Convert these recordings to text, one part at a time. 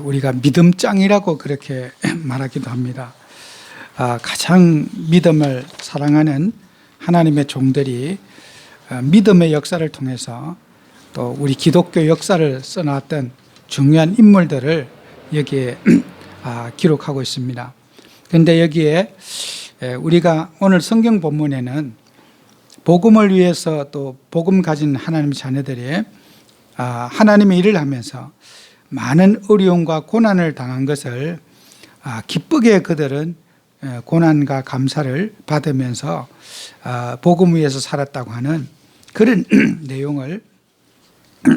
우리가 믿음장이라고 그렇게 말하기도 합니다. 가장 믿음을 사랑하는 하나님의 종들이 믿음의 역사를 통해서 또 우리 기독교 역사를 써놨던 중요한 인물들을 여기에 기록하고 있습니다. 그런데 여기에 우리가 오늘 성경 본문에는 복음을 위해서 또 복음 가진 하나님의 자녀들이 하나님의 일을 하면서 많은 어려움과 고난을 당한 것을 기쁘게 그들은 고난과 감사를 받으면서 복음 위에서 살았다고 하는 그런 내용을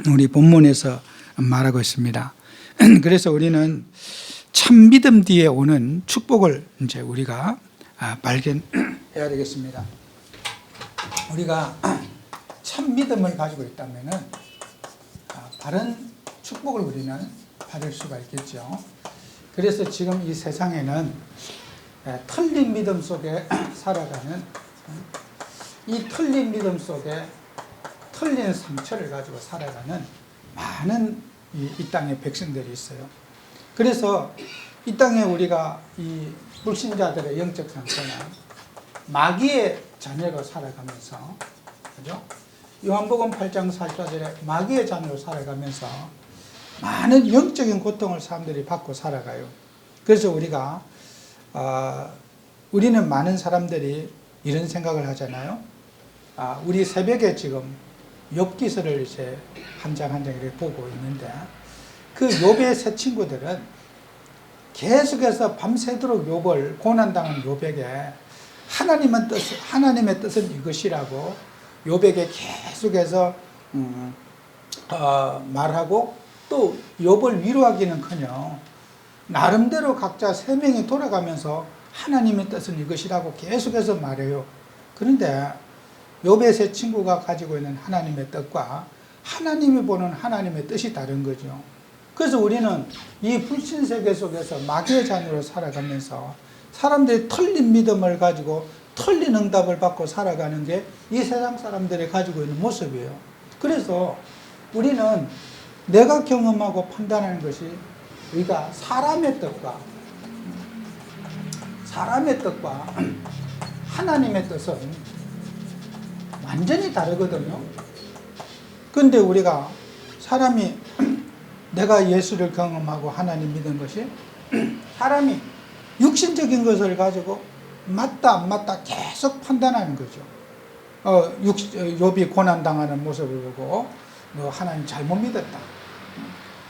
우리 본문에서 말하고 있습니다. 그래서 우리는 참 믿음 뒤에 오는 축복을 이제 우리가 발견해야 되겠습니다. 우리가 참 믿음을 가지고 있다면은 바른 축복을 우리는 받을 수가 있겠죠. 그래서 지금 이 세상에는 틀린 믿음 속에 살아가는 이 틀린 믿음 속에 틀린 상처를 가지고 살아가는 많은 이 땅의 백성들이 있어요. 그래서 이 땅에 우리가 이 불신자들의 영적 상태는 마귀의 자녀로 살아가면서, 그죠? 요한복음 8장 44절에 마귀의 자녀로 살아가면서 많은 영적인 고통을 사람들이 받고 살아가요. 그래서 우리는 많은 사람들이 이런 생각을 하잖아요. 우리 새벽에 지금 욥기서를 이제 한 장 한 장 이렇게 보고 있는데 그 욥의 세 친구들은 계속해서 밤새도록 욥을 고난당한 욥에게 하나님의 뜻은 이것이라고 욥에게 계속해서 말하고 또 욥을 위로하기는커녕 나름대로 각자 세 명이 돌아가면서 하나님의 뜻은 이것이라고 계속해서 말해요. 그런데 욥의 세 친구가 가지고 있는 하나님의 뜻과 하나님이 보는 하나님의 뜻이 다른 거죠. 그래서 우리는 이 불신 세계 속에서 마귀의 자녀로 살아가면서 사람들이 틀린 믿음을 가지고 틀린 응답을 받고 살아가는 게 이 세상 사람들이 가지고 있는 모습이에요. 그래서 우리는 내가 경험하고 판단하는 것이 우리가 사람의 뜻과 하나님의 뜻은 완전히 다르거든요. 그런데 우리가 사람이 내가 예수를 경험하고 하나님 믿은 것이 사람이 육신적인 것을 가지고 맞다 안 맞다 계속 판단하는 거죠. 욥이 고난당하는 모습을 보고 너 하나님 잘못 믿었다.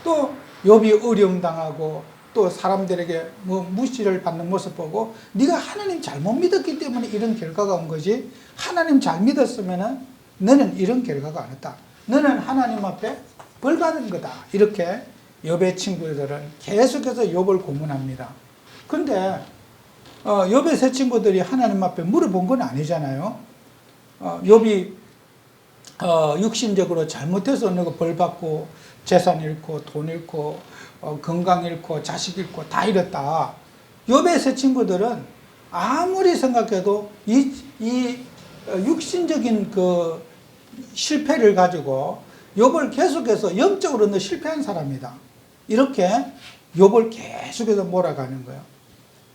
또 욥이 어려움 당하고 또 사람들에게 무시를 받는 모습 보고 네가 하나님 잘못 믿었기 때문에 이런 결과가 온 거지, 하나님 잘 믿었으면 너는 이런 결과가 안 왔다. 너는 하나님 앞에 벌 받은 거다. 이렇게 욥의 친구들은 계속해서 욥을 고문합니다. 그런데 욥의 세 친구들이 하나님 앞에 물어본 건 아니잖아요. 욥이 육신적으로 잘못해서 너가 벌 받고 재산 잃고 돈 잃고 건강 잃고 자식 잃고 다 잃었다. 욥의 세 친구들은 아무리 생각해도 이 육신적인 그 실패를 가지고 욥을 계속해서 영적으로 너 실패한 사람이다. 이렇게 욥을 계속해서 몰아가는 거예요.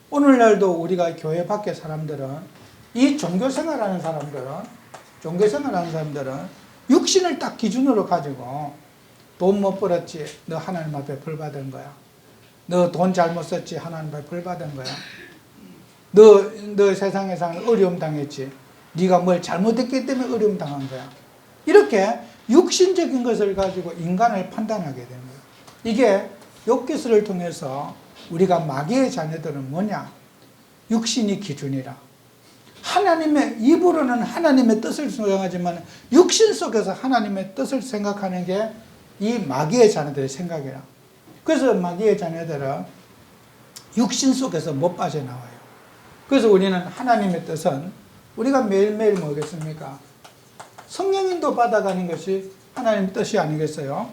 오늘날도 우리가 교회 밖의 사람들은 이 종교생활하는 사람들은 육신을 딱 기준으로 가지고 돈 못 벌었지 너 하나님 앞에 벌 받은 거야. 너 돈 잘못 썼지 하나님 앞에 벌 받은 거야. 너 세상에서 어려움 당했지 네가 뭘 잘못했기 때문에 어려움 당한 거야. 이렇게 육신적인 것을 가지고 인간을 판단하게 되는 거예요. 이게 욥기서를 통해서 우리가 마귀의 자녀들은 뭐냐? 육신이 기준이라. 하나님의 입으로는 하나님의 뜻을 수행하지만 육신 속에서 하나님의 뜻을 생각하는 게 이 마귀의 자녀들의 생각이라. 그래서 마귀의 자녀들은 육신 속에서 못 빠져나와요. 그래서 우리는 하나님의 뜻은 우리가 매일매일 뭐겠습니까? 성령인도 받아가는 것이 하나님의 뜻이 아니겠어요?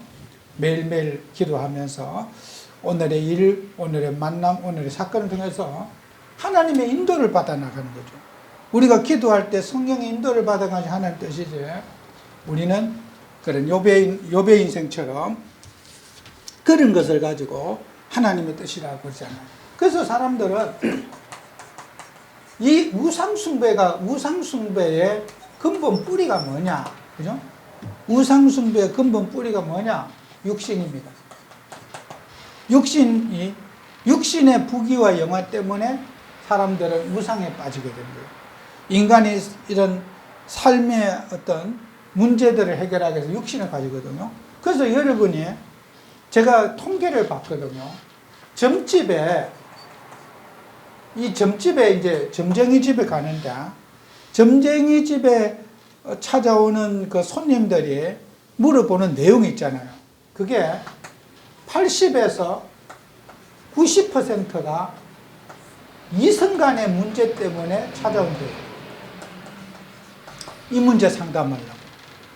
매일매일 기도하면서 오늘의 일, 오늘의 만남, 오늘의 사건을 통해서 하나님의 인도를 받아 나가는 거죠. 우리가 기도할 때 성령의 인도를 받아가는 하나님의 뜻이지, 우리는 그런 욥의 인생처럼 그런 것을 가지고 하나님의 뜻이라고 그러잖아요. 그래서 사람들은 이 우상숭배의 근본 뿌리가 뭐냐? 그죠? 우상숭배의 근본 뿌리가 뭐냐? 육신입니다. 육신의 부귀와 영화 때문에 사람들은 우상에 빠지게 된 거예요. 인간이 이런 삶의 어떤 문제들을 해결하기 위해서 육신을 가지거든요. 그래서 여러분이 제가 통계를 봤거든요. 점집에 이제 점쟁이 집에 가는데 점쟁이 집에 찾아오는 그 손님들이 물어보는 내용이 있잖아요. 그게 80에서 90%가 이성 간의 문제 때문에 찾아온대요. 이 문제 상담하려고.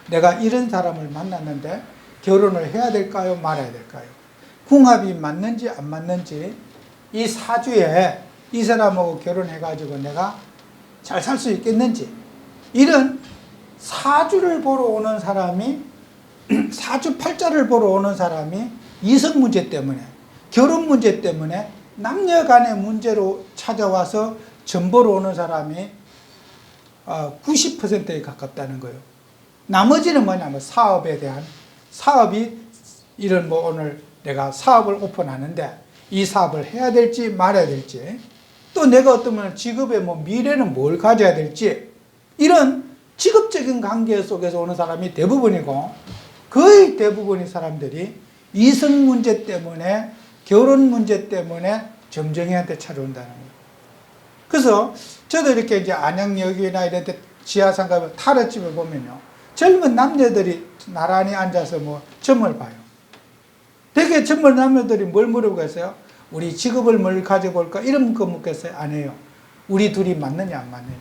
내가 이런 사람을 만났는데 결혼을 해야 될까요? 말아야 될까요? 궁합이 맞는지 안 맞는지, 이 사주에 이 사람하고 결혼해가지고 내가 잘 살 수 있겠는지, 이런 사주를 보러 오는 사람이, 사주팔자를 보러 오는 사람이 이성 문제 때문에, 결혼 문제 때문에, 남녀 간의 문제로 찾아와서 전보러 오는 사람이 90%에 가깝다는 거예요. 나머지는 뭐냐면 사업에 대한, 사업이 이런 뭐 오늘 내가 사업을 오픈하는데 이 사업을 해야 될지 말아야 될지, 또 내가 어떠면 직업의 뭐 미래는 뭘 가져야 될지, 이런 직업적인 관계 속에서 오는 사람이 대부분이고, 거의 대부분의 사람들이 이성 문제 때문에, 결혼 문제 때문에 점쟁이한테 찾아온다는 거예요. 그래서 저도 이렇게 이제 안양역이나 이런 데 지하상가 타르집을 보면요, 젊은 남녀들이 나란히 앉아서 뭐 점을 봐요. 되게 젊은 남녀들이 뭘 물어보겠어요? 우리 직업을 뭘 가져볼까? 이런 거 묻겠어요? 안 해요. 우리 둘이 맞느냐 안 맞느냐.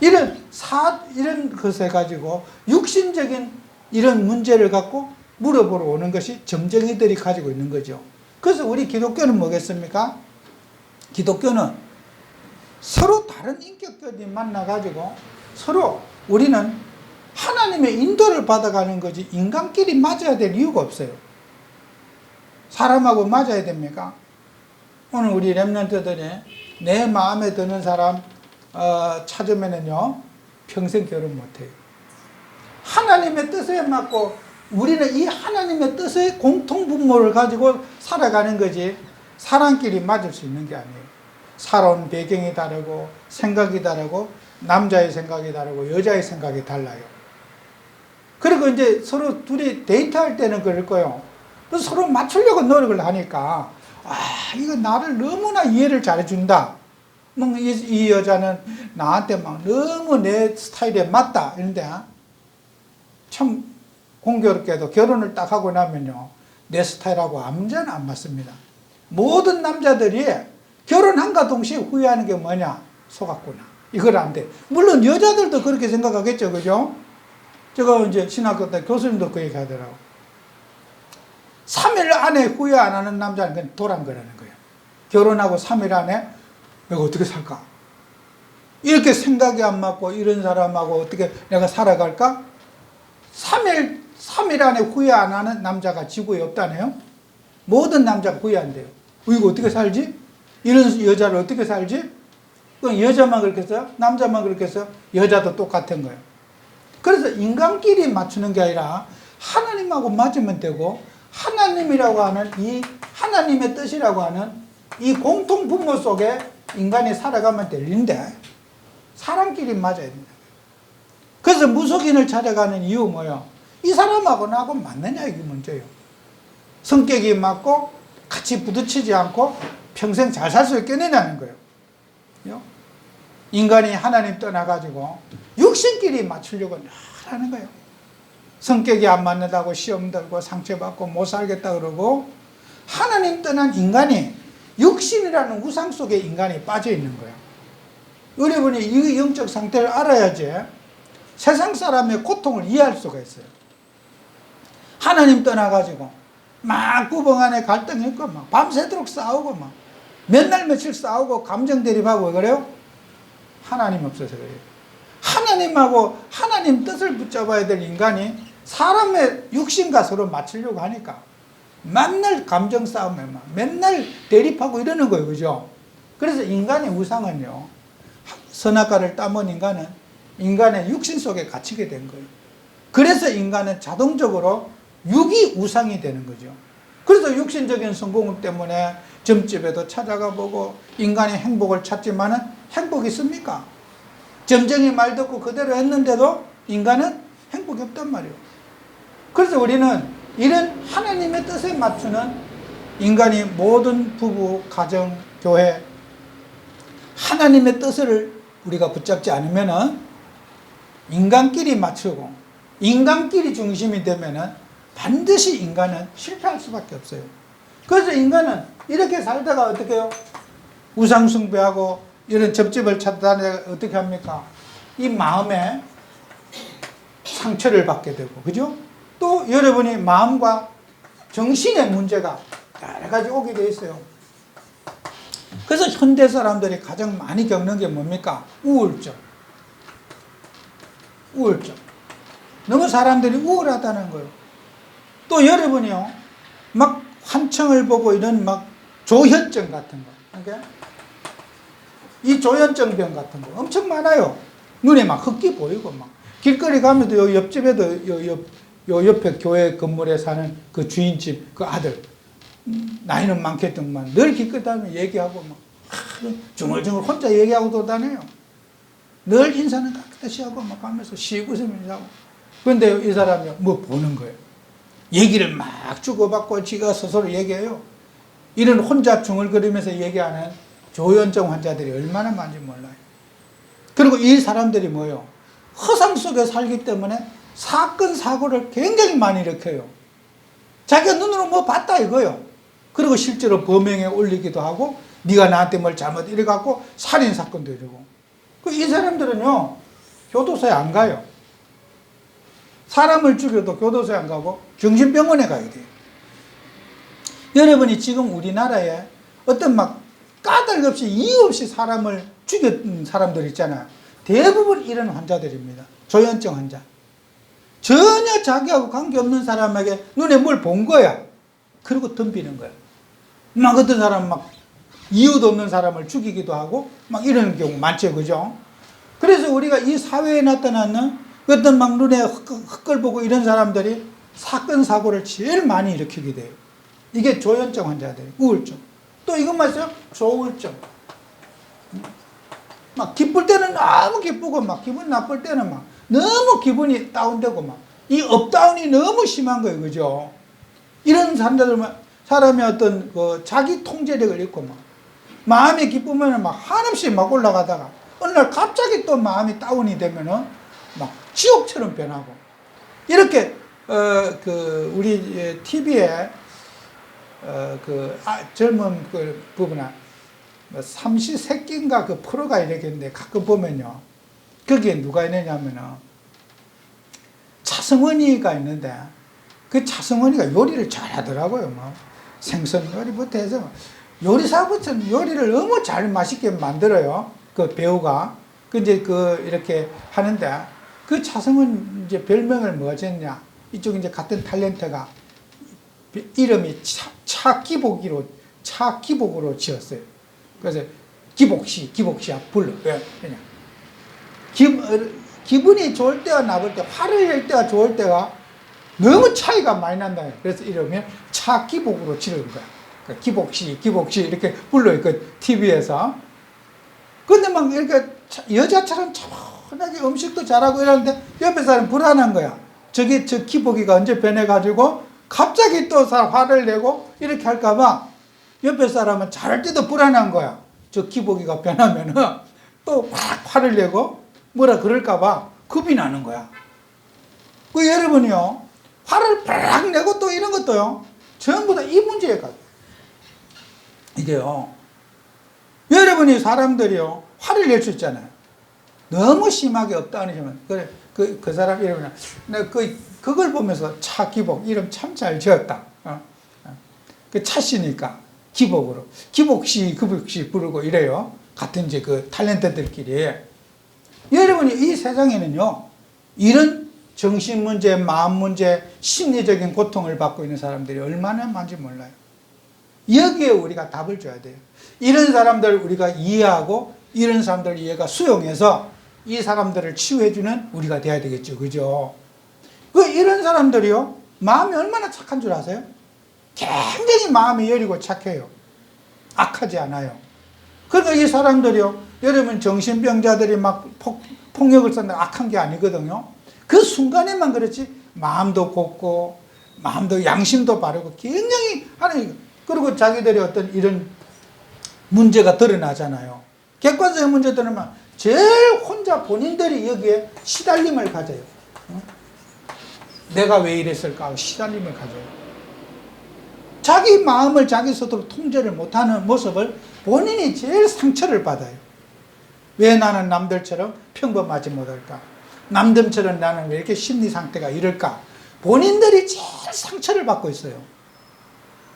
이런 것에 가지고 육신적인 이런 문제를 갖고 물어보러 오는 것이 점쟁이들이 가지고 있는 거죠. 그래서 우리 기독교는 뭐겠습니까? 기독교는 서로 다른 인격들이 만나가지고 서로 우리는 하나님의 인도를 받아가는 거지 인간끼리 맞아야 될 이유가 없어요. 사람하고 맞아야 됩니까? 오늘 우리 렘넌트들이 내 마음에 드는 사람 찾으면은요 평생 결혼 못해요. 하나님의 뜻에 맞고 우리는 이 하나님의 뜻의 공통분모를 가지고 살아가는 거지 사람끼리 맞을 수 있는 게 아니에요. 살아온 배경이 다르고 생각이 다르고 남자의 생각이 다르고 여자의 생각이 달라요. 그리고 이제 서로 둘이 데이트할 때는 그럴 거예요. 서로 맞추려고 노력을 하니까 이거 나를 너무나 이해를 잘해준다. 이 여자는 나한테 막 너무 내 스타일에 맞다. 이런데 참 공교롭게도 결혼을 딱 하고 나면요 내 스타일하고 완전 안 맞습니다. 모든 남자들이 결혼한과 동시에 후회하는 게 뭐냐? 속았구나. 이걸 안 돼. 물론 여자들도 그렇게 생각하겠죠. 그죠? 제가 이제 신학교 때 교수님도 그 얘기 하더라고. 3일 안에 후회 안 하는 남자는 그냥 도란 거라는 거예요. 결혼하고 3일 안에 내가 어떻게 살까? 이렇게 생각이 안 맞고 이런 사람하고 어떻게 내가 살아갈까? 3일 안에 후회 안 하는 남자가 지구에 없다네요. 모든 남자가 후회 안 돼요. 이거 어떻게 살지? 이런 여자를 어떻게 살지? 여자만 그렇게 써요? 남자만 그렇게 써요? 여자도 똑같은 거예요. 그래서 인간끼리 맞추는 게 아니라 하나님하고 맞으면 되고, 하나님이라고 하는 이 하나님의 뜻이라고 하는 이 공통 분모 속에 인간이 살아가면 되는데 사람끼리 맞아야 된다. 그래서 무속인을 찾아가는 이유 뭐예요? 이 사람하고 나하고 맞느냐 이게 문제예요. 성격이 맞고 같이 부딪히지 않고 평생 잘 살 수 있겠느냐는 거예요. 인간이 하나님 떠나가지고 육신끼리 맞추려고 하는 거예요. 성격이 안 맞는다고 시험 들고 상처받고 못 살겠다 그러고, 하나님 떠난 인간이 육신이라는 우상 속에 인간이 빠져 있는 거예요. 여러분이 이 영적 상태를 알아야지 세상 사람의 고통을 이해할 수가 있어요. 하나님 떠나가지고 막 부부 간에 갈등이 있고 막 밤새도록 싸우고 막 몇날 며칠 싸우고 감정 대립하고 왜 그래요? 하나님 없어서 그래요. 하나님하고 하나님 뜻을 붙잡아야 될 인간이 사람의 육신과 서로 맞추려고 하니까 맨날 감정 싸움에 막 맨날 대립하고 이러는 거예요. 그죠? 그래서 인간의 우상은요, 선악과를 따먹은 인간은 인간의 육신 속에 갇히게 된 거예요. 그래서 인간은 자동적으로 육이 우상이 되는 거죠. 그래서 육신적인 성공 때문에 점집에도 찾아가 보고 인간의 행복을 찾지만은 행복이 있습니까? 점쟁이 말 듣고 그대로 했는데도 인간은 행복이 없단 말이에요. 그래서 우리는 이런 하나님의 뜻에 맞추는 인간이 모든 부부, 가정, 교회 하나님의 뜻을 우리가 붙잡지 않으면은 인간끼리 맞추고 인간끼리 중심이 되면은 반드시 인간은 실패할 수밖에 없어요. 그래서 인간은 이렇게 살다가 어떻게 해요? 우상숭배하고 이런 접집을 찾다가 어떻게 합니까? 이 마음에 상처를 받게 되고, 그죠? 또 여러분이 마음과 정신의 문제가 여러 가지 오게 돼 있어요. 그래서 현대 사람들이 가장 많이 겪는 게 뭡니까? 우울증. 우울증. 너무 사람들이 우울하다는 거예요. 또 여러분이요, 막 환청을 보고 이런 막 조현증 같은 거. 그러니까 이 조현증병 같은 거 엄청 많아요. 눈에 막 흙기 보이고 막. 길거리 가면도 요 옆집에도 요 옆에 교회 건물에 사는 그 주인집 그 아들 나이는 많겠더만 늘 길거리 다니면 얘기하고 막 중얼중얼 혼자 얘기하고 돌아다녀요. 늘 인사는 깨끗이 하고 막 하면서 쉬고 있으면서 하고. 그런데 이 사람이 뭐 보는 거예요. 얘기를 막 주고받고 지가 스스로 얘기해요. 이런 혼자 중얼거리면서 얘기하는 조현증 환자들이 얼마나 많은지 몰라요. 그리고 이 사람들이 뭐예요? 허상 속에 살기 때문에 사건 사고를 굉장히 많이 일으켜요. 자기가 눈으로 뭐 봤다 이거요. 그리고 실제로 범행에 올리기도 하고 네가 나한테 뭘 잘못 이래갖고 살인사건도 이러고. 이 사람들은요 교도소에 안 가요. 사람을 죽여도 교도소에 안 가고 정신병원에 가야 돼요. 여러분이 지금 우리나라에 어떤 막 까닭 없이 이유 없이 사람을 죽였던 사람들 있잖아요. 대부분 이런 환자들입니다. 조현증 환자. 전혀 자기하고 관계없는 사람에게 눈에 뭘 본 거야. 그리고 덤비는 거야. 막 어떤 사람 막 이유도 없는 사람을 죽이기도 하고 막 이러는 경우 많죠. 그죠? 그래서 우리가 이 사회에 나타나는 어떤 막 눈에 흙걸 보고 이런 사람들이 사건 사고를 제일 많이 일으키게 돼요. 이게 조현증 환자들, 우울증. 또 이것만 있어요? 조울증. 막 기쁠 때는 너무 기쁘고 막 기분 나쁠 때는 막 너무 기분이 다운되고 막 이 업다운이 너무 심한 거예요. 그죠? 이런 사람이 어떤 그 자기 통제력을 잃고 막 마음이 기쁘면 막 한없이 막 올라가다가 어느 날 갑자기 또 마음이 다운이 되면은 막 지옥처럼 변하고 이렇게 우리 TV에 젊은 그 부부나 삼시세끼인가 그 프로가 이렇게 있는데 가끔 보면요. 거기에 누가 있느냐면은 차승원이가 있는데 그 차승원이가 요리를 잘하더라고요. 뭐 생선 요리부터 해서 요리사부터 요리를 너무 잘 맛있게 만들어요. 그 배우가. 이제 이렇게 하는데 그 차승원 이제 별명을 뭐가 지었냐. 이쪽 이제 같은 탤런트가 이름이 차기복으로 지었어요. 그래서 기복씨야 불러. 왜? 그냥 기분이 좋을 때와 나쁠 때, 화를 낼 때와 좋을 때가 너무 차이가 많이 난다. 그래서 이름이 차기복으로 지은 거야. 기복씨 이렇게 불러요. 그 TV에서. 근데 막 이렇게 여자처럼 차분하게 음식도 잘하고 이러는데 옆에 사람 불안한 거야. 저 기복이가 언제 변해가지고 갑자기 또 화를 내고 이렇게 할까봐 옆에 사람은 잘할 때도 불안한 거야. 저 기복이가 변하면은 또 확 화를 내고 뭐라 그럴까봐 겁이 나는 거야. 여러분이요, 화를 팍 내고 또 이런 것도요, 전부 다 이 문제에 가요. 이게요, 여러분이 사람들이요, 화를 낼 수 있잖아요. 너무 심하게 업다운이시면, 그래, 그 사람 이름이, 내가 그걸 보면서 차기복, 이름 참 잘 지었다. 그 차씨니까, 기복으로. 기복씨 부르고 이래요. 같은 그 탤런트들끼리. 여러분이 이 세상에는요, 이런 정신 문제, 마음 문제, 심리적인 고통을 받고 있는 사람들이 얼마나 많은지 몰라요. 여기에 우리가 답을 줘야 돼요. 이런 사람들 우리가 이해하고 이런 사람들 이해가 수용해서 이 사람들을 치유해주는 우리가 돼야 되겠죠. 그죠? 이런 사람들이요, 마음이 얼마나 착한 줄 아세요? 굉장히 마음이 여리고 착해요. 악하지 않아요. 그러니까 이 사람들이요, 여러분 정신병자들이 막 폭력을 쓴다 악한 게 아니거든요. 그 순간에만 그렇지 마음도 곱고 마음도 양심도 바르고 굉장히 하는, 그리고 자기들이 어떤 이런 문제가 드러나잖아요. 객관적인 문제 드러나면 제일 혼자 본인들이 여기에 시달림을 가져요. 내가 왜 이랬을까 하고 시달림을 가져요. 자기 마음을 자기 스스로 통제를 못하는 모습을 본인이 제일 상처를 받아요. 왜 나는 남들처럼 평범하지 못할까? 남들처럼 나는 왜 이렇게 심리 상태가 이럴까? 본인들이 제일 상처를 받고 있어요.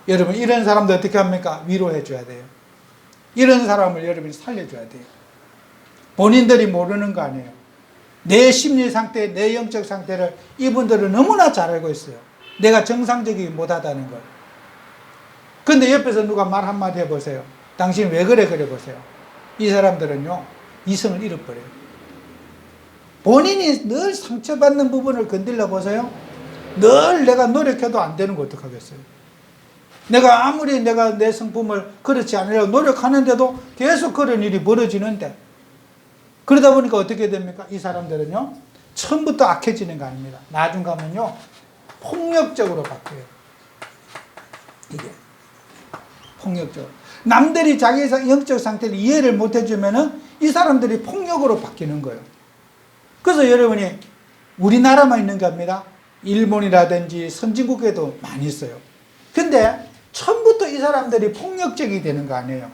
여러분, 이런 사람들 어떻게 합니까? 위로해 줘야 돼요. 이런 사람을 여러분이 살려줘야 돼요. 본인들이 모르는 거 아니에요. 내 심리 상태, 내 영적 상태를 이분들은 너무나 잘 알고 있어요. 내가 정상적이지 못하다는 걸. 근데 옆에서 누가 말 한마디 해보세요. 당신 왜 그래 보세요. 이 사람들은요, 이성을 잃어버려요. 본인이 늘 상처받는 부분을 건들려 보세요. 늘 내가 노력해도 안 되는 거 어떡하겠어요. 내가 아무리 내가 내 성품을 그렇지 않으려고 노력하는데도 계속 그런 일이 벌어지는데, 그러다 보니까 어떻게 됩니까? 이 사람들은요, 처음부터 악해지는 거 아닙니다. 나중 가면요, 폭력적으로 바뀌어요. 이게 폭력적으로. 남들이 자기 영적 상태를 이해를 못 해주면은 이 사람들이 폭력으로 바뀌는 거예요. 그래서 여러분이 우리나라만 있는 게 아닙니다. 일본이라든지 선진국에도 많이 있어요. 근데 처음부터 이 사람들이 폭력적이 되는 거 아니에요.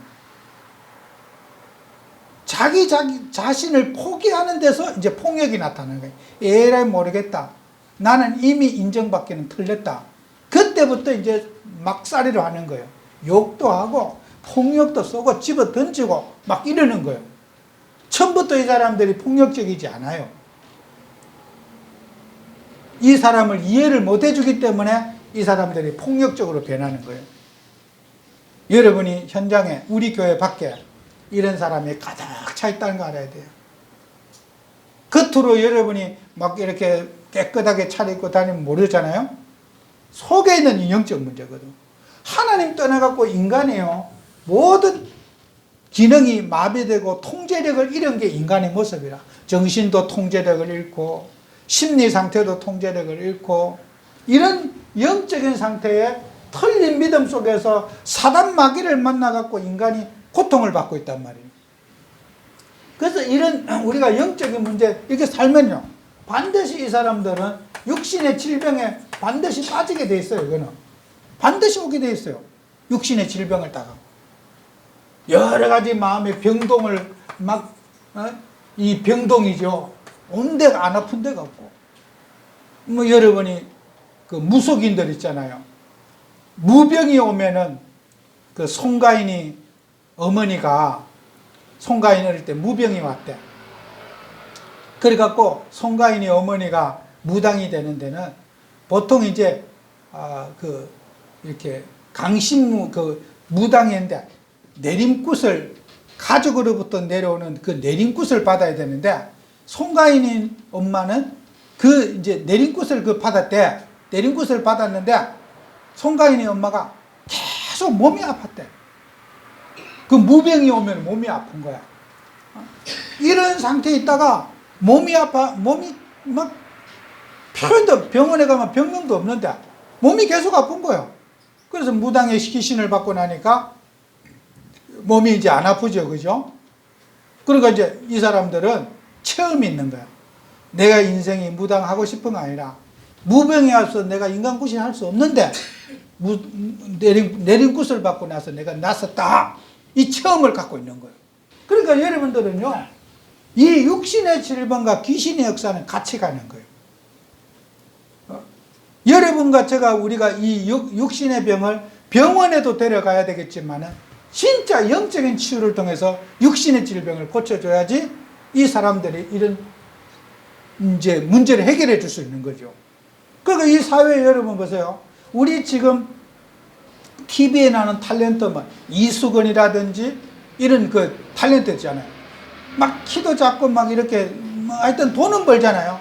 자기 자신을 포기하는 데서 이제 폭력이 나타나는 거예요. 에라이 모르겠다. 나는 이미 인정받기는 틀렸다. 그때부터 이제 막살이로 하는 거예요. 욕도 하고 폭력도 쏘고 집어 던지고 막 이러는 거예요. 처음부터 이 사람들이 폭력적이지 않아요. 이 사람을 이해를 못 해주기 때문에 이 사람들이 폭력적으로 변하는 거예요. 여러분이 현장에, 우리 교회 밖에 이런 사람이 가득 차 있다는 거 알아야 돼요. 겉으로 여러분이 막 이렇게 깨끗하게 차려입고 다니면 모르잖아요. 속에 있는 영적 문제거든. 하나님 떠나갖고 인간이요, 모든 기능이 마비되고 통제력을 잃은 게 인간의 모습이라. 정신도 통제력을 잃고 심리 상태도 통제력을 잃고, 이런 영적인 상태에 틀린 믿음 속에서 사단 마귀를 만나갖고 인간이 고통을 받고 있단 말이에요. 그래서 이런 우리가 영적인 문제 이렇게 살면요, 반드시 이 사람들은 육신의 질병에 반드시 빠지게 돼 있어요. 이거는 반드시 오게 돼 있어요. 육신의 질병을 따가 여러 가지 마음의 병동을 막 이 병동이죠. 온 데가 안 아픈 데가 없고, 뭐 여러분이 그 무속인들 있잖아요. 무병이 오면은 그 송가인이 어머니가 송가인 어릴 때 무병이 왔대. 그래갖고 송가인이 어머니가 무당이 되는 데는 보통 이제 이렇게 강신무 그 무당인데 내림굿을 가족으로부터 내려오는 그 내림굿을 받아야 되는데, 송가인이 엄마는 그 이제 내림굿을 그 받았대. 내림굿을 받았는데 송가인이 엄마가 계속 몸이 아팠대. 그 무병이 오면 몸이 아픈 거야. 이런 상태에 있다가 몸이 아파, 몸이 막 표현도, 병원에 가면 병명도 없는데 몸이 계속 아픈 거예요. 그래서 무당의 시신을 받고 나니까 몸이 이제 안 아프죠. 그죠? 그러니까 이제 이 사람들은 체험이 있는 거야. 내가 인생이 무당하고 싶은 거 아니라 무병이 와서 내가 인간구실 할 수 없는데 내림굿을 받고 나서 내가 났었다. 이 체험을 갖고 있는 거예요. 그러니까 여러분들은요, 이 육신의 질병과 귀신의 역사는 같이 가는 거예요. 여러분과 제가 우리가 이 육신의 병을 병원에도 데려가야 되겠지만은 진짜 영적인 치유를 통해서 육신의 질병을 고쳐줘야지 이 사람들이 이런 이제 문제를 해결해 줄 수 있는 거죠. 그러니까 이 사회 여러분 보세요. 우리 지금 TV에 나오는 탤런트, 막 이수근이라든지 이런 그 탤런트 있잖아요. 막 키도 작고 막 이렇게 하여튼 돈은 벌잖아요.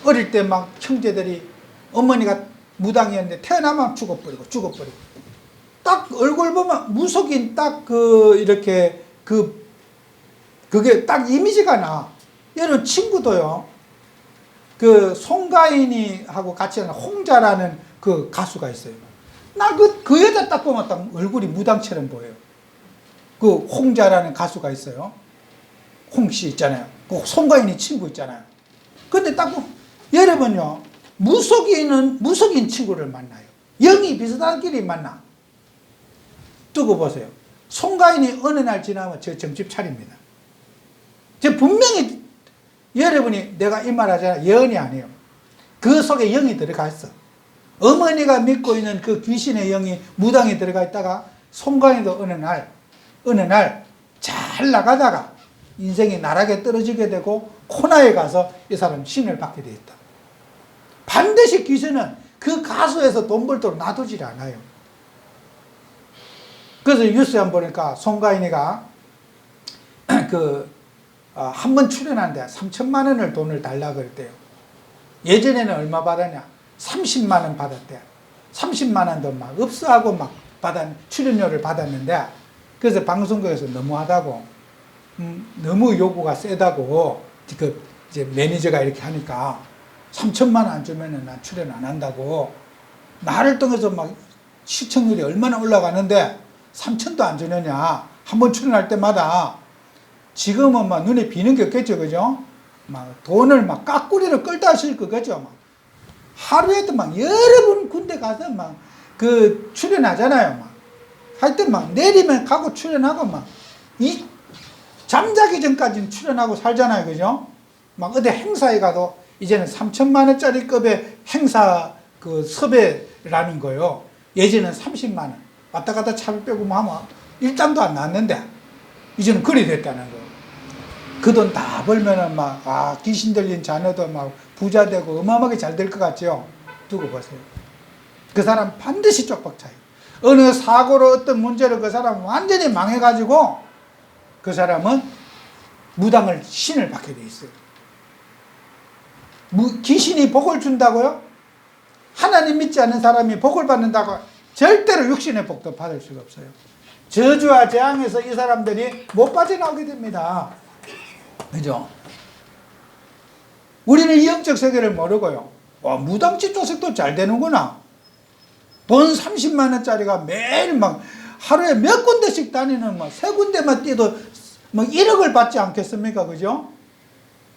어릴 때 막 형제들이 어머니가 무당이었는데 태어나면 죽어버리고 딱 얼굴 보면 무속인 딱 그 이렇게 그게 딱 이미지가 나. 얘는 친구도요. 그 송가인이 하고 같이 하는 홍자라는 그 가수가 있어요. 나 그 여자 딱 보면 딱 얼굴이 무당처럼 보여요. 그 홍자라는 가수가 있어요. 홍씨 있잖아요. 그 송가인이 친구 있잖아요. 근데 딱 보면 여러분요, 무속인 친구를 만나요. 영이 비슷한 길이 만나. 두고 보세요. 송가인이 어느 날 지나면 저 점집 차립니다. 저 분명히 여러분이 내가 이 말 하잖아. 예언이 아니에요. 그 속에 영이 들어가 있어. 어머니가 믿고 있는 그 귀신의 영이 무당에 들어가 있다가 송가인도 어느 날 잘 나가다가 인생이 나락에 떨어지게 되고 코너에 가서 이 사람 신을 받게 되어 있다. 반드시 귀신은 그 가수에서 돈 벌도록 놔두질 않아요. 그래서 뉴스에 한번 보니까 송가인이가 한 번 출연하는데 3천만 원을 돈을 달라고 그랬대요. 예전에는 얼마 받았냐? 30만 원 받았대요. 30만 원도 막 없어하고 막 출연료를 받았는데, 그래서 방송국에서 너무하다고, 너무 요구가 세다고, 이제 매니저가 이렇게 하니까 3천만 원 안 주면은 난 출연 안 한다고, 나를 통해서 막 시청률이 얼마나 올라가는데 3천도 안 주느냐. 한 번 출연할 때마다. 지금은 막 눈에 비는 게 없겠죠, 그죠? 막 돈을 막 깎구리로 끌다 하실 거겠죠. 막 하루에도 막 여러 군데 가서 막 그 출연하잖아요. 막 하여튼 막 내리면 가고 출연하고 막 잠자기 전까지는 출연하고 살잖아요, 그죠? 막 어디 행사에 가도 이제는 3천만 원짜리 급의 행사 그 섭외라는 거요. 예전에는 30만 원 왔다 갔다 차를 빼고 뭐 하면 일당도 안 났는데 이제는 그리 됐다는 거예요. 그 돈 다 벌면은 막, 귀신 들린 자녀도 막 부자 되고 어마어마하게 잘 될 것 같죠? 두고 보세요. 그 사람 반드시 쪽박 차요. 어느 사고로 어떤 문제로 그 사람 완전히 망해가지고 그 사람은 무당을 신을 받게 돼 있어요. 귀신이 복을 준다고요? 하나님 믿지 않는 사람이 복을 받는다고 절대로 육신의 복도 받을 수가 없어요. 저주와 재앙에서 이 사람들이 못 빠져나오게 됩니다. 그죠? 우리는 이 영적 세계를 모르고요. 무당집 조색도 잘 되는구나. 돈 30만 원짜리가 매일 막 하루에 몇 군데씩 다니는 막 세 군데만 뛰어도 막 1억을 받지 않겠습니까? 그죠?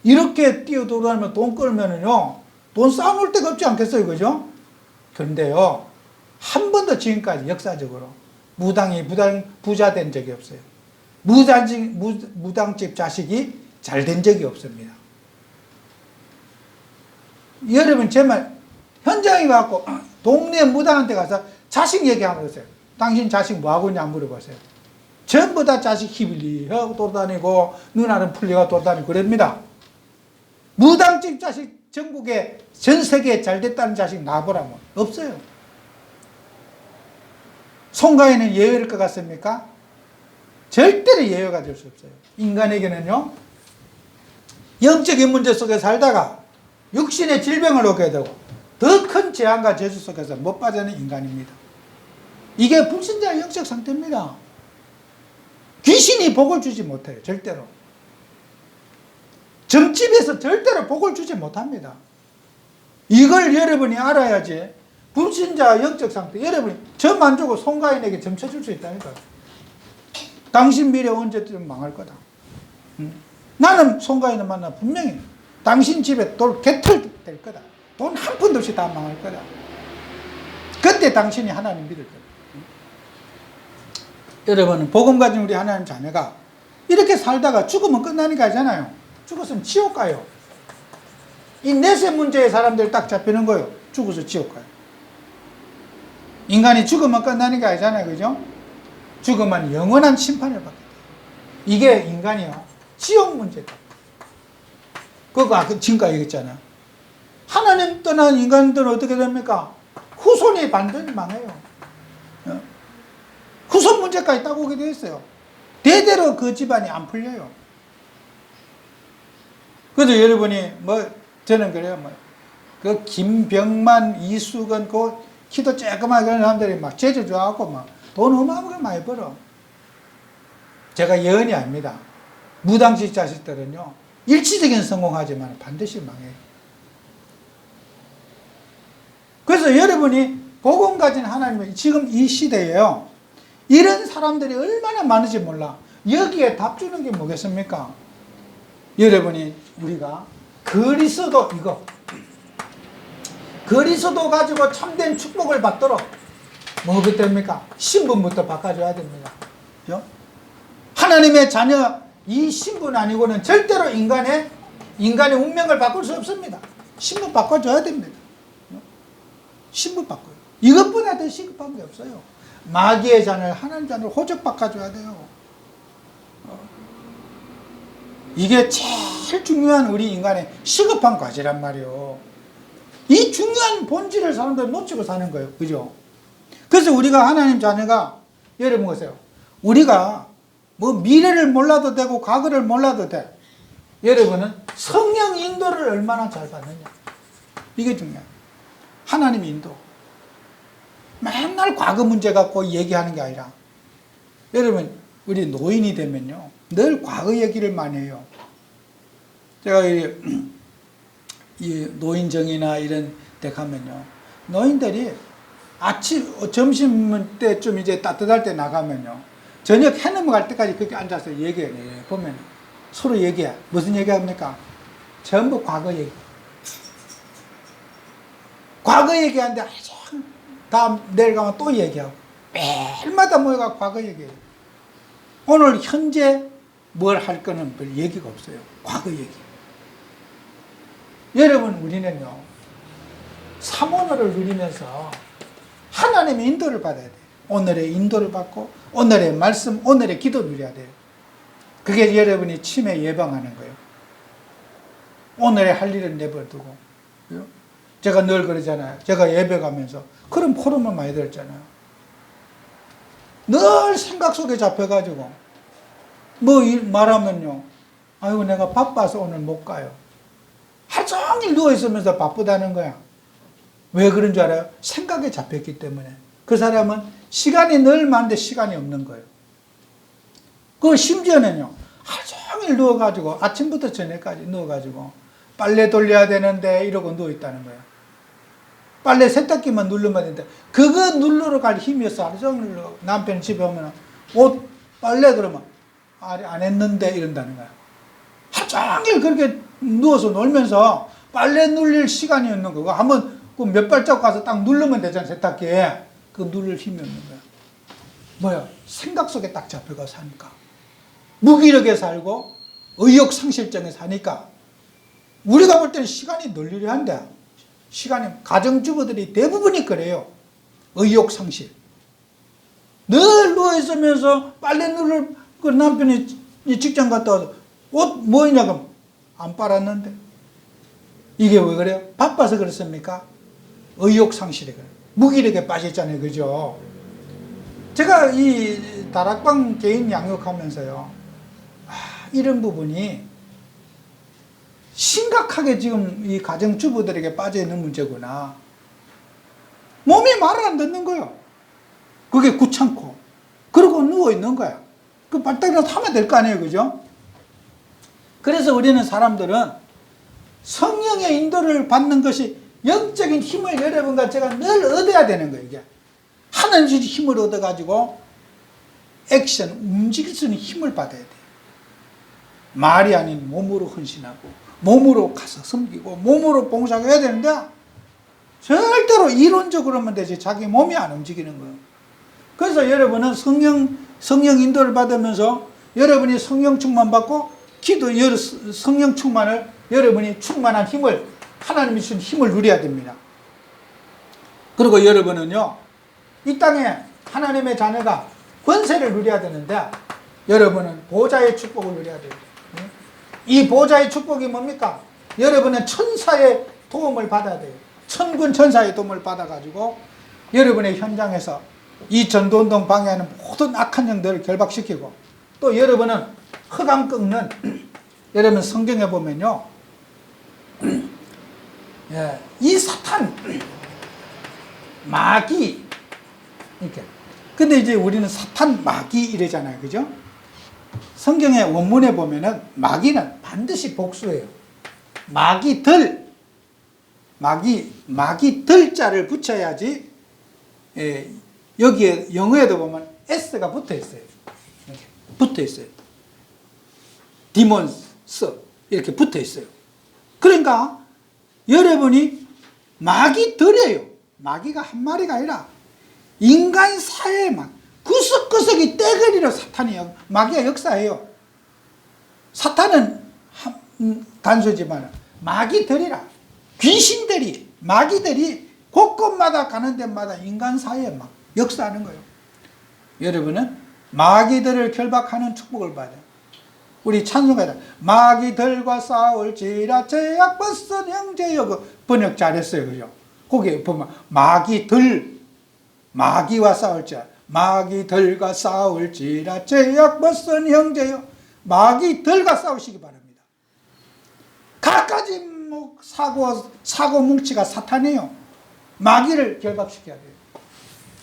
이렇게 뛰어돌아다니면 돈 끌면은요, 돈 쌓아놓을 데가 없지 않겠어요? 그죠? 그런데요, 한 번도 지금까지 역사적으로 무당이 부자 된 적이 없어요. 무당집 자식이 잘 된 적이 없습니다. 여러분, 제 말, 현장에 가고 동네 무당한테 가서 자식 얘기하면 보세요. 당신 자식 뭐하고 있냐 물어보세요. 전부 다 자식 히빌리하고 돌아다니고 눈알은 풀려가 돌아다니고 그럽니다. 무당집 자식 전국에 전 세계에 잘 됐다는 자식 나보라면 없어요. 송가인은 예외일 것 같습니까? 절대로 예외가 될 수 없어요. 인간에게는요, 영적인 문제 속에 살다가 육신의 질병을 얻게 되고 더 큰 재앙과 저주 속에서 못 빠져는 인간입니다. 이게 불신자의 영적 상태입니다. 귀신이 복을 주지 못해요. 절대로. 점집에서 절대로 복을 주지 못합니다. 이걸 여러분이 알아야지 불신자 영적 상태, 여러분이 점 안 주고 송가인에게 점 쳐줄 수 있다니까요. 당신 미래 언제쯤 망할 거다. 나는 송가인을 만나 분명히 당신 집에 돌 개털 될 거다. 돈 한 푼도 없이 다 망할 거다. 그때 당신이 하나님 믿을 거다. 여러분, 복음 가진 우리 하나님 자녀가 이렇게 살다가 죽으면 끝나니까 하잖아요. 죽었으면 지옥 가요. 이 내세 문제의 사람들 딱 잡히는 거예요. 죽어서 지옥 가요. 인간이 죽으면 끝나니까 하잖아요. 그죠? 죽으면 영원한 심판을 받게 돼요. 이게 인간이요, 지옥 문제다. 그거 지금까지 얘기했잖아. 하나님 떠난 인간들은 어떻게 됩니까? 후손이 완전히 망해요. 후손 문제까지 따오게 되어 있어요. 대대로 그 집안이 안 풀려요. 그래서 여러분이 저는 그래요. 그 김병만, 이수근, 그 키도 쬐끄만 그런 사람들이 막 제주 좋아하고 막 돈 어마어마하게 많이 벌어. 제가 예언이 아닙니다. 무당식 자식들은요, 일시적인 성공하지만 반드시 망해요. 그래서 여러분이 복음 가진 하나님의 지금 이 시대에요, 이런 사람들이 얼마나 많은지 몰라. 여기에 답 주는 게 뭐겠습니까? 여러분이 우리가 그리스도 가지고 참된 축복을 받도록 뭐가 됩니까? 신분부터 바꿔줘야 됩니다. 그죠? 하나님의 자녀 이 신분 아니고는 절대로 인간의 운명을 바꿀 수 없습니다. 신분 바꿔줘야 됩니다. 신분 바꿔요. 이것보다 더 시급한 게 없어요. 마귀의 자녀를 하나님 자녀를 호적 바꿔줘야 돼요. 이게 제일 중요한 우리 인간의 시급한 과제란 말이에요. 이 중요한 본질을 사람들은 놓치고 사는 거예요. 그죠? 그래서 우리가 하나님 자녀가, 여러분 보세요. 우리가 미래를 몰라도 되고 과거를 몰라도 돼. 여러분은 성령 인도를 얼마나 잘 받느냐. 이게 중요해요. 하나님 인도. 맨날 과거 문제 갖고 얘기하는 게 아니라, 여러분 우리 노인이 되면요 늘 과거 얘기를 많이 해요. 제가 이 노인정이나 이런 데 가면요, 노인들이 점심 때좀 이제 따뜻할 때 나가면요, 저녁 해 넘어갈 때까지 그렇게 앉아서 얘기해요. 보면 서로 얘기해. 무슨 얘기합니까? 전부 과거 얘기. 과거 얘기하는데 다음 내일 가면 또 얘기하고, 매일마다 모여가 과거 얘기해요. 오늘 현재 뭘 할 거는 별 얘기가 없어요. 과거 얘기. 여러분, 우리는요 삼원어를 누리면서 하나님의 인도를 받아야 돼요. 오늘의 인도를 받고 오늘의 말씀, 오늘의 기도 누려야 돼요. 그게 여러분이 치매 예방하는 거예요. 오늘의 할 일은 내버려두고. 제가 늘 그러잖아요. 제가 예배 가면서 그런 포럼을 많이 들었잖아요. 늘 생각 속에 잡혀가지고 말하면요, 아이고 내가 바빠서 오늘 못 가요. 하루 종일 누워있으면서 바쁘다는 거야. 왜 그런 줄 알아요? 생각에 잡혔기 때문에. 그 사람은 시간이 늘 많은데 시간이 없는 거예요. 그 심지어는요, 하루 종일 누워가지고 아침부터 저녁까지 누워가지고 빨래 돌려야 되는데 이러고 누워있다는 거예요. 빨래 세탁기만 누르면 되는데 그거 누르러 갈 힘이 없어. 하루 종일 남편이 집에 오면 옷 빨래 그러면 안 했는데 이런다는 거야. 하루 종일 그렇게 누워서 놀면서 빨래 눌릴 시간이 없는 거고, 한번 몇 발자국 가서 딱 누르면 되잖아. 세탁기에. 그거 누를 힘이 없는 거야. 뭐야? 생각 속에 딱 잡혀가 사니까. 무기력에 살고 의욕상실증에 사니까. 우리가 볼 때는 시간이 널리려 한데, 시간이, 가정주부들이 대부분이 그래요. 의욕상실. 늘 누워있으면서 빨래 누를, 그 남편이 직장 갔다 와서 옷 뭐냐 그럼 안 빨았는데. 이게 왜 그래요? 바빠서 그렇습니까? 의욕상실에 그래요. 무기력에 빠졌잖아요. 그죠? 제가 이 다락방 개인 양육하면서요, 이런 부분이 심각하게 지금 이 가정주부들에게 빠져있는 문제구나. 몸이 말을 안 듣는 거예요. 그게 귀찮고. 그러고 누워있는 거야. 그 발달이라도 하면 될 거 아니에요. 그죠? 그래서 우리는 사람들은 성령의 인도를 받는 것이 영적인 힘을 여러분과 제가 늘 얻어야 되는 거예요. 이게 하나님의 힘을 얻어가지고 액션, 움직일 수 있는 힘을 받아야 돼요. 말이 아닌 몸으로 헌신하고 몸으로 가서 섬기고 몸으로 봉사해야 되는데 절대로 이론적으로만 되지 자기 몸이 안 움직이는 거예요. 그래서 여러분은 성령 인도를 받으면서 여러분이 성령 충만 받고 성령 충만을, 여러분이 충만한 힘을, 하나님이 주신 힘을 누려야 됩니다. 그리고 여러분은요, 이 땅에 하나님의 자녀가 권세를 누려야 되는데, 여러분은 보좌의 축복을 누려야 돼요. 이 보좌의 축복이 뭡니까? 여러분은 천사의 도움을 받아야 돼요. 천군 천사의 도움을 받아가지고 여러분의 현장에서 이 전도운동 방해하는 모든 악한 영들을 결박시키고, 또 여러분은 흑암 꺾는 여러분 성경에 보면요, 이 사탄 마귀 이렇게. 근데 이제 우리는 사탄 마귀 이러잖아요, 그죠? 성경의 원문에 보면은 마귀는 반드시 복수예요. 마귀들 자를 붙여야지. 여기에 영어에도 보면 S가 붙어 있어요. 이렇게 붙어 있어요. 디몬스 이렇게 붙어 있어요. 그러니까 여러분이 마귀들이에요. 마귀가 한 마리가 아니라 인간 사회에만 구석구석이 떼거리로 마귀가 역사해요. 사탄은 단수지만 마귀들이라, 귀신들이, 마귀들이 곳곳마다 가는 데마다 인간 사회에 막 역사하는 거예요. 여러분은 마귀들을 결박하는 축복을 받아요. 우리 찬송가에 마귀들과 싸울지라 제약 벗은 형제여, 그 번역 잘했어요, 그죠? 거기에 보면 마귀와 싸울지라, 마귀들과 싸울지라 제약 벗은 형제여. 마귀들과 싸우시기 바랍니다. 갖가지 사고 뭉치가 사탄이에요. 마귀를 결박시켜야 돼요.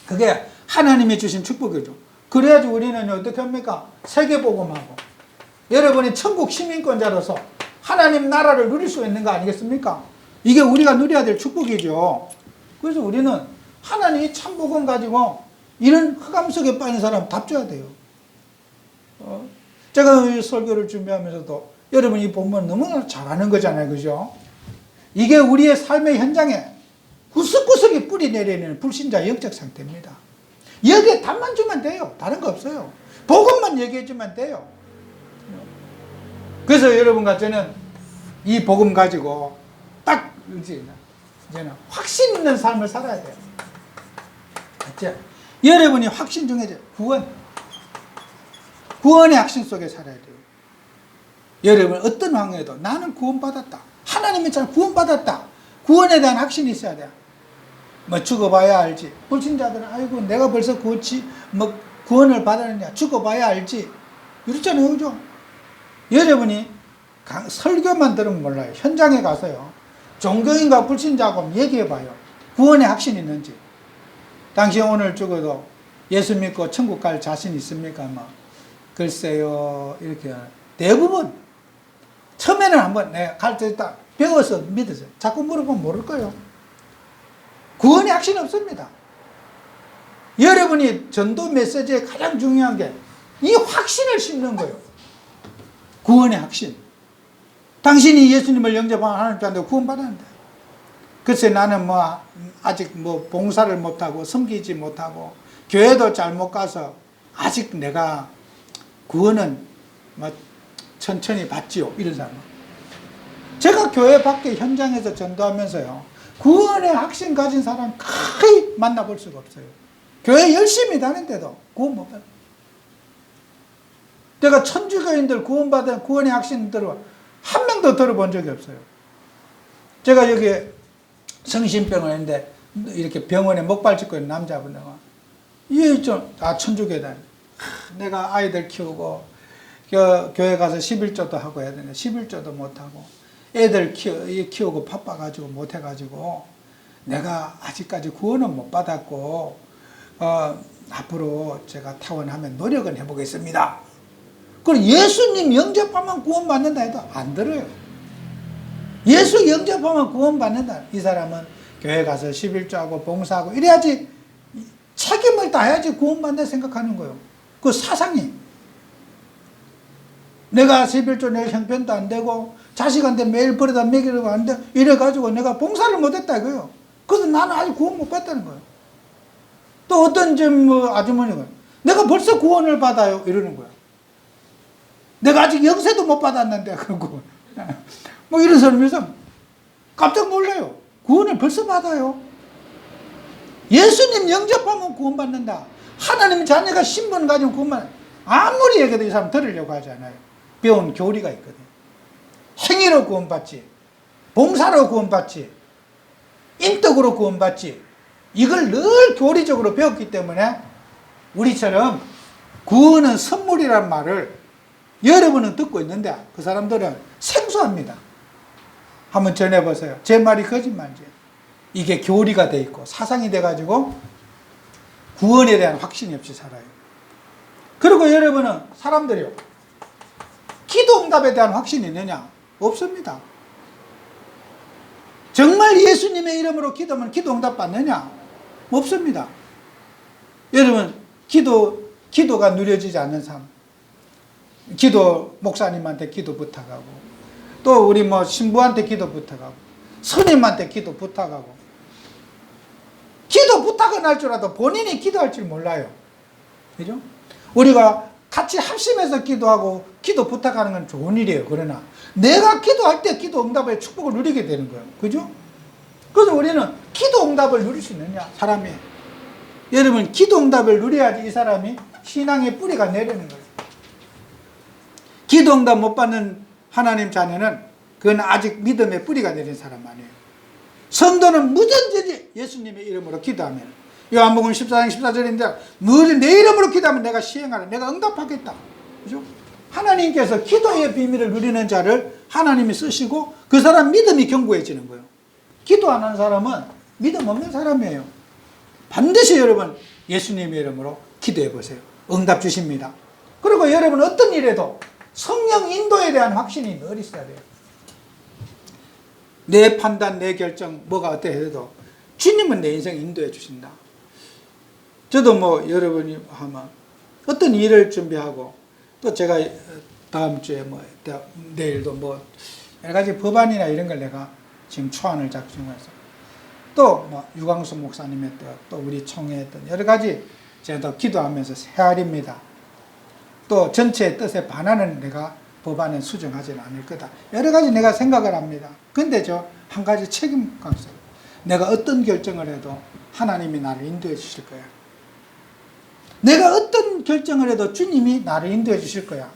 그게 하나님이 주신 축복이죠. 그래야지 우리는 어떻게 합니까? 세계복음하고 여러분이 천국 시민권자로서 하나님 나라를 누릴 수 있는 거 아니겠습니까? 이게 우리가 누려야 될 축복이죠. 그래서 우리는 하나님이 참복음 가지고 이런 흑암 속에 빠진 사람 답줘야 돼요. 제가 이 설교를 준비하면서도 여러분이 이 본문 너무나 잘하는 거잖아요, 그죠? 이게 우리의 삶의 현장에 구석구석에 뿌리 내리는 불신자 영적 상태입니다. 여기에 답만 주면 돼요. 다른 거 없어요. 복음만 얘기해 주면 돼요. 그래서 여러분과 저는 이 복음 가지고 딱 이제는 확신 있는 삶을 살아야 돼요. 맞죠? 여러분이 확신 중에 구원의 확신 속에 살아야 돼요. 여러분 어떤 환경에도 나는 구원받았다. 하나님의 잘 구원받았다. 구원에 대한 확신이 있어야 돼요. 뭐 죽어봐야 알지. 불신자들은 아이고 내가 벌써 구원을 받았느냐. 죽어봐야 알지. 이렇잖아요, 그죠? 여러분이 설교만 들으면 몰라요. 현장에 가서요, 종교인과 불신자하고 얘기해봐요. 구원의 확신이 있는지. 당신 오늘 죽어도 예수 믿고 천국 갈 자신 있습니까? 뭐 글쎄요, 이렇게 대부분 처음에는 한번 내가 갈 때 딱 배워서 믿었어요. 자꾸 물어보면 모를 거예요. 구원의 확신이 없습니다. 여러분이 전도 메시지에 가장 중요한 게 이 확신을 심는 거예요. 구원의 확신. 당신이 예수님을 영접하면 하나님 자한테 구원받았는데, 글쎄 나는 아직 봉사를 못하고 섬기지 못하고 교회도 잘 못 가서 아직 내가 구원은 천천히 받지요. 이런 사람. 제가 교회 밖에 현장에서 전도하면서요, 구원의 확신 가진 사람 거의 만나볼 수가 없어요. 교회 열심히 다니는데도 구원 못 받아요. 내가 천주교인들 구원받은 구원의 확신들을 한 명도 들어본 적이 없어요. 제가 여기 성심병을 했는데 이렇게 병원에 목발 짚고 있는 남자분들 이게 천주교다. 내가 아이들 키우고 교회 가서 11조도 하고 해야 되는데 11조도 못하고 애들 키우고 바빠가지고 못해가지고 내가 아직까지 구원은 못 받았고 앞으로 제가 타원하면 노력은 해보겠습니다. 그럼 예수님 영접하면 구원받는다 해도 안 들어요. 예수 영접하면 구원받는다. 이 사람은 교회 가서 11조하고 봉사하고 이래야지, 책임을 다해야지 구원받는다 생각하는 거예요. 그 사상이. 내가 11조 낼 형편도 안 되고 자식한테 매일 버려다 먹이려고 하는데 이래가지고 내가 봉사를 못했다 이거예요. 그래서 나는 아직 구원 못 받다는 거예요. 또 어떤 아주머니가 내가 벌써 구원을 받아요 이러는 거야. 내가 아직 영세도 못 받았는데 그거 이런 사람에서 깜짝 놀라요. 구원을 벌써 받아요. 예수님 영접하면 구원받는다. 하나님 자녀가 신분 가지고 구원받는다. 아무리 얘기해도 이 사람 들으려고 하지 않아요. 배운 교리가 있거든. 행위로 구원받지 봉사로 구원받지, 인덕으로 구원받지, 이걸 늘 교리적으로 배웠기 때문에 우리처럼 구원은 선물이란 말을 여러분은 듣고 있는데 그 사람들은 생소합니다. 한번 전해보세요. 제 말이 거짓말이지. 이게 교리가 돼 있고 사상이 돼가지고 구원에 대한 확신이 없이 살아요. 그리고 여러분은 사람들이요, 기도 응답에 대한 확신이 있느냐? 없습니다. 정말 예수님의 이름으로 기도하면 기도 응답 받느냐? 없습니다. 여러분, 기도가 누려지지 않는 삶, 목사님한테 기도 부탁하고, 또 우리 신부한테 기도 부탁하고, 스님한테 기도 부탁하고, 기도 부탁은 할 줄 알아도 본인이 기도할 줄 몰라요. 그죠? 우리가 같이 합심해서 기도하고 기도 부탁하는 건 좋은 일이에요. 그러나 내가 기도할 때 기도 응답의 축복을 누리게 되는 거예요. 그죠? 그래서 우리는 기도 응답을 누릴 수 있느냐, 사람이. 여러분, 기도 응답을 누려야지 이 사람이 신앙의 뿌리가 내리는 거예요. 기도 응답 못 받는 하나님 자녀는 그건 아직 믿음의 뿌리가 내린 사람 아니에요. 성도는 무전제지 예수님의 이름으로 기도하면, 요한복음 14장 14절인데 늘 내 이름으로 기도하면 내가 시행하라, 내가 응답하겠다. 그죠? 하나님께서 기도의 비밀을 누리는 자를 하나님이 쓰시고 그 사람 믿음이 견고해지는 거예요. 기도 안 하는 사람은 믿음 없는 사람이에요. 반드시 여러분 예수님의 이름으로 기도해 보세요. 응답 주십니다. 그리고 여러분 어떤 일에도 성령 인도에 대한 확신이 늘 있어야 돼요. 내 판단, 내 결정, 뭐가 어떻게 해도 주님은 내 인생 인도해 주신다. 저도 여러분이 하면 어떤 일을 준비하고, 또 제가 다음 주에 내일도 여러 가지 법안이나 이런 걸 내가 지금 초안을 작성해서, 또 유광수 목사님의 또 우리 총회했던 여러 가지 제가 기도하면서 헤아립니다. 또 전체의 뜻에 반하는 내가 법안은 수정하지는 않을 거다. 여러 가지 내가 생각을 합니다. 근데 저 한 가지 책임 강서, 내가 어떤 결정을 해도 하나님이 나를 인도해 주실 거야. 내가 어떤 결정을 해도 주님이 나를 인도해 주실 거야.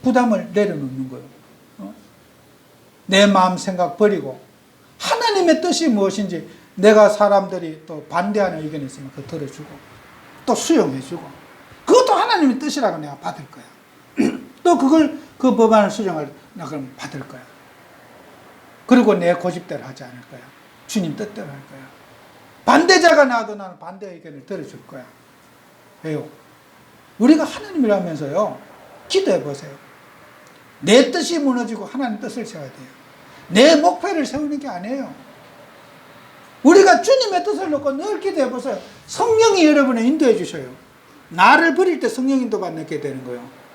부담을 내려놓는 거예요. 내 마음 생각 버리고 하나님의 뜻이 무엇인지, 내가 사람들이 또 반대하는 의견이 있으면 그거 들어주고 또 수용해주고, 그것도 하나님의 뜻이라고 내가 받을 거야. 또 그 법안을 수정을 나 그럼 받을 거야. 그리고 내 고집대로 하지 않을 거야. 주님 뜻대로 할 거야. 반대자가 나와도 나는 반대 의견을 들어줄 거야. 왜요? 우리가 하나님이라면서요, 기도해 보세요. 내 뜻이 무너지고 하나님 뜻을 세워야 돼요. 내 목표를 세우는 게 아니에요. 우리가 주님의 뜻을 놓고 늘 기도해 보세요. 성령이 여러분을 인도해 주셔요. 나를 버릴 때 성령 인도 받게 되는 거예요.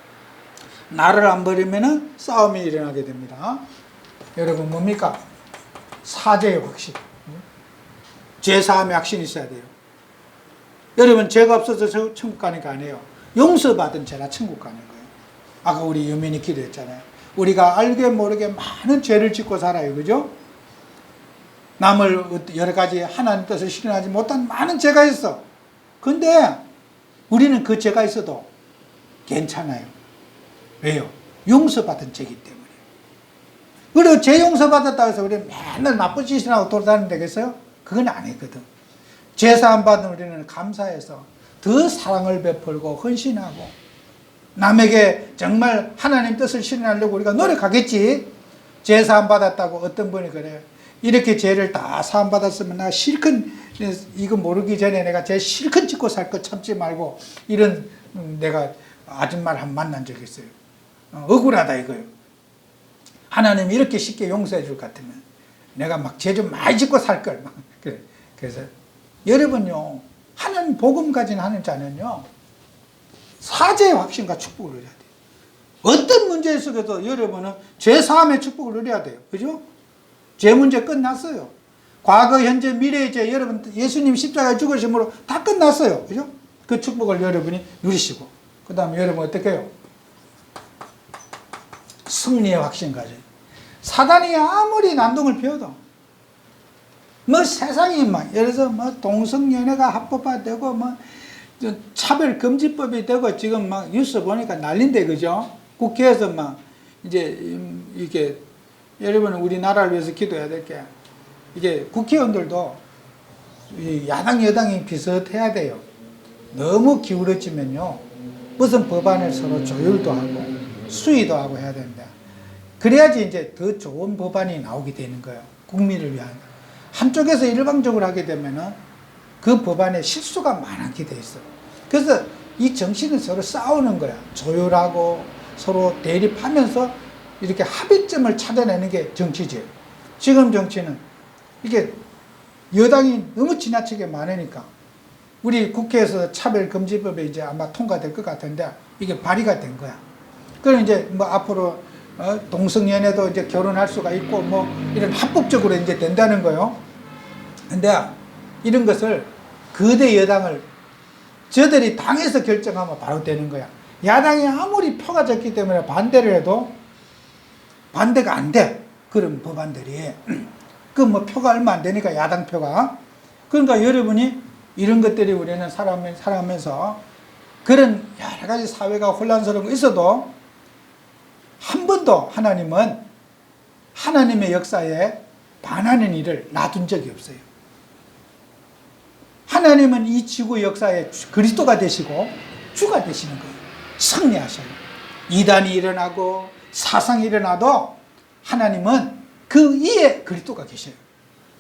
나를 안 버리면 싸움이 일어나게 됩니다. 여러분 뭡니까? 사죄의 확신, 죄사함의 확신이 있어야 돼요. 여러분, 죄가 없어서 천국 가는 게 아니에요. 용서받은 죄라 천국 가는 거예요. 아까 우리 유민이 기도했잖아요. 우리가 알게 모르게 많은 죄를 짓고 살아요. 그죠? 남을 여러 가지 하나님 뜻을 실현하지 못한 많은 죄가 있어. 근데 우리는 그 죄가 있어도 괜찮아요. 왜요? 용서받은 죄이기 때문에. 그리고 죄 용서받았다고 해서 우리는 맨날 나쁜 짓을 하고 돌아다니면 되겠어요? 그건 아니거든. 죄사함 받은 우리는 감사해서 더 사랑을 베풀고 헌신하고 남에게 정말 하나님 뜻을 실현하려고 우리가 노력하겠지. 죄사함 받았다고 어떤 분이 그래요. 이렇게 죄를 다 사함 받았으면 나 실컷, 이거 모르기 전에 내가 죄 실컷 짓고 살 거 참지 말고, 이런 내가 아줌마를 한 만난 적이 있어요. 억울하다 이거요. 하나님이 이렇게 쉽게 용서해 줄 것 같으면 내가 막 죄 좀 많이 짓고 살 걸. 그래서 여러분요, 하나님 복음 가진 하는 자는요, 사죄의 확신과 축복을 누려야 돼요. 어떤 문제 속에도 여러분은 죄 사함의 축복을 누려야 돼요. 그죠? 죄 문제 끝났어요. 과거, 현재, 미래의 죄, 여러분 예수님 십자가에 죽으심으로 다 끝났어요. 그죠? 그 축복을 여러분이 누리시고, 그 다음에 여러분 어떻게 해요? 승리의 확신 가져요. 사단이 아무리 난동을 피워도 세상이 예를 들어서 동성연애가 합법화되고 차별금지법이 되고, 지금 뉴스 보니까 난린데, 그죠? 국회에서 이제 이게 여러분 우리나라를 위해서 기도해야 될 게 이게 국회의원들도 이 야당 여당이 비슷해야 돼요. 너무 기울어지면요 무슨 법안을 서로 조율도 하고 수의도 하고 해야 된다. 그래야지 이제 더 좋은 법안이 나오게 되는 거예요. 국민을 위한. 한쪽에서 일방적으로 하게 되면은 그 법안에 실수가 많게 돼 있어요. 그래서 이 정치는 서로 싸우는 거야. 조율하고 서로 대립하면서 이렇게 합의점을 찾아내는 게 정치지. 지금 정치는 이게 여당이 너무 지나치게 많으니까 우리 국회에서 차별금지법이 이제 아마 통과될 것 같은데 이게 발의가 된 거야. 그럼 이제 뭐 앞으로 동성연애도 이제 결혼할 수가 있고 뭐 이런 합법적으로 이제 된다는 거요. 근데 이런 것을 거대 여당을 저들이 당에서 결정하면 바로 되는 거야. 야당이 아무리 표가 적기 때문에 반대를 해도 반대가 안 돼. 그런 법안들이. 그 뭐 표가 얼마 안 되니까 야당 표가. 그러니까 여러분이 이런 것들이 우리는 살아가면서 그런 여러 가지 사회가 혼란스러운 거 있어도 한 번도 하나님은 하나님의 역사에 반하는 일을 놔둔 적이 없어요. 하나님은 이 지구 역사에 그리스도가 되시고 주가 되시는 거예요. 승리하셔요. 이단이 일어나고 사상이 일어나도 하나님은 그 위에 그리스도가 계셔요.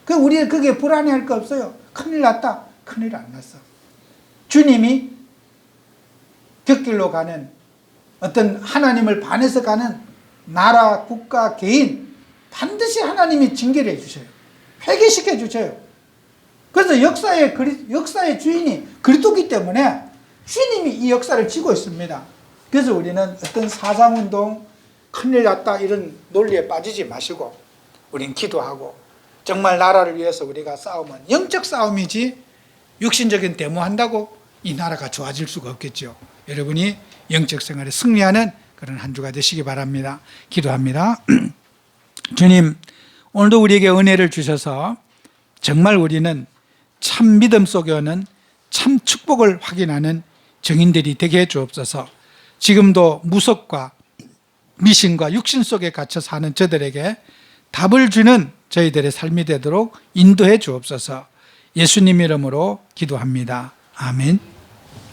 그 우리는 그게 불안해할 거 없어요. 큰일 났다. 큰일 안 났어. 주님이 곁길로 가는 어떤 하나님을 반해서 가는 나라, 국가, 개인 반드시 하나님이 징계를 해주셔요. 회개시켜 주셔요. 그래서 역사의 주인이 그리스도이기 때문에 주님이 이 역사를 지고 있습니다. 그래서 우리는 어떤 사상운동, 큰일 났다 이런 논리에 빠지지 마시고 우린 기도하고 정말 나라를 위해서 우리가 싸우면 영적 싸움이지 육신적인 데모한다고 이 나라가 좋아질 수가 없겠죠. 여러분이 영적 생활에 승리하는 그런 한 주가 되시기 바랍니다. 기도합니다. 주님, 오늘도 우리에게 은혜를 주셔서 정말 우리는 참 믿음 속에 오는 참 축복을 확인하는 증인들이 되게 해 주옵소서. 지금도 무속과 미신과 육신 속에 갇혀 사는 저들에게 답을 주는 저희들의 삶이 되도록 인도해 주옵소서. 예수님 이름으로 기도합니다. 아멘.